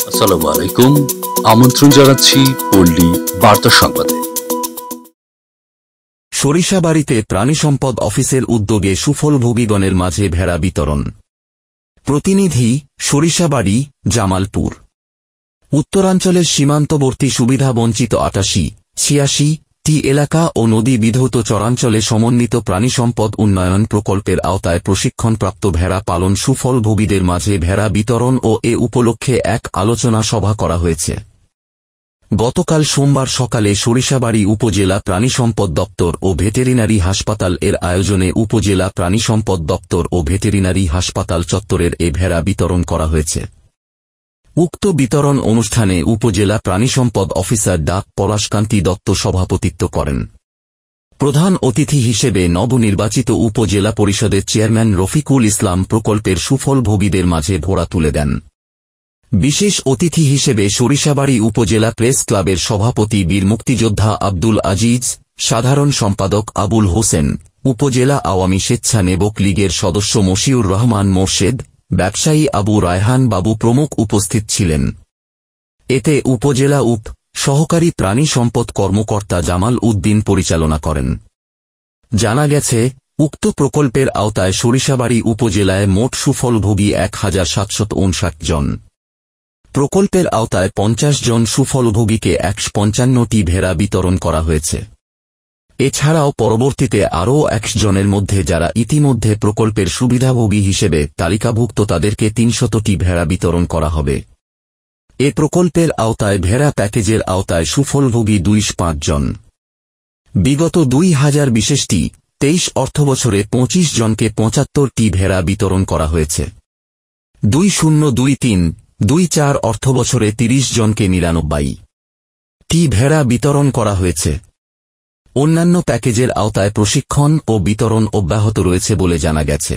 আসসালামু আলাইকুম, আমন্ত্রণ জানাচ্ছি পল্লী বার্তা সংবাদে। সরিষাবাড়ীতে প্রাণিসম্পদ অফিসের উদ্যোগে সুফলভোগীগণের মাঝে ভেড়া বিতরণ। প্রতিনিধি, সরিষাবাড়ী, জামালপুর। উত্তরাঞ্চলের সীমান্তবর্তী সুবিধাবঞ্চিত ৮৮-৮৬টি এলাকা ও নদী বিধৌত চরাঞ্চলে সমন্বিত প্রাণিসম্পদ উন্নয়ন প্রকল্পের আওতায় প্রশিক্ষণপ্রাপ্ত ভেড়া পালন সুফলভোগীদের মাঝে ভেড়া বিতরণ ও এ উপলক্ষে এক আলোচনা সভা করা হয়েছে। গতকাল সোমবার সকালে সরিষাবাড়ী উপজেলা প্রাণিসম্পদ দপ্তর ও ভেটেরিনারি হাসপাতাল এর আয়োজনে উপজেলা প্রাণিসম্পদ দপ্তর ও ভেটেরিনারি হাসপাতাল চত্বরের এ ভেড়া বিতরণ করা হয়েছে। উক্ত বিতরণ অনুষ্ঠানে উপজেলা প্রাণিসম্পদ অফিসার ডাক পলাশকান্তি দত্ত সভাপতিত্ব করেন। প্রধান অতিথি হিসেবে নবনির্বাচিত উপজেলা পরিষদের চেয়ারম্যান রফিকুল ইসলাম প্রকল্পের সুফলভোগীদের মাঝে ভোড়া তুলে দেন। বিশেষ অতিথি হিসেবে সরিষাবাড়ী উপজেলা প্রেস ক্লাবের সভাপতি বীর মুক্তিযোদ্ধা আব্দুল আজিজ, সাধারণ সম্পাদক আবুল হোসেন, উপজেলা আওয়ামী স্বেচ্ছাসেবক লীগের সদস্য মশিউর রহমান মোর্শেদ, ব্যবসায়ী আবু রায়হান বাবু প্রমুখ উপস্থিত ছিলেন। এতে উপজেলা সহকারী প্রাণী সম্পদ কর্মকর্তা জামাল উদ্দিন পরিচালনা করেন। জানা গেছে, উক্ত প্রকল্পের আওতায় সরিষাবাড়ী উপজেলায় মোট সুফলভোগী ১,৭৫৯ জন। প্রকল্পের আওতায় ৫০ জন সুফলভোগীকে ১৫৫টি ভেড়া বিতরণ করা হয়েছে। এছাড়াও পরবর্তীতে আরও ১০০ জনের মধ্যে যারা ইতিমধ্যে প্রকল্পের সুবিধাভোগী হিসেবে তালিকাভুক্ত তাদেরকে ৩০০টি ভেড়া বিতরণ করা হবে। এ প্রকল্পের আওতায় ভেড়া প্যাকেজের আওতায় সুফলভোগী ২৫ জন। বিগত ২০২৬টি ২৩ অর্থবছরে ২৫ জনকে ৭৫টি ভেড়া বিতরণ করা হয়েছে। ২০২৩-২৪ অর্থবছরে ৩০ জনকে ৯৯টি ভেড়া বিতরণ করা হয়েছে। অন্যান্য প্যাকেজের আওতায় প্রশিক্ষণ ও বিতরণ অব্যাহত রয়েছে বলে জানা গেছে।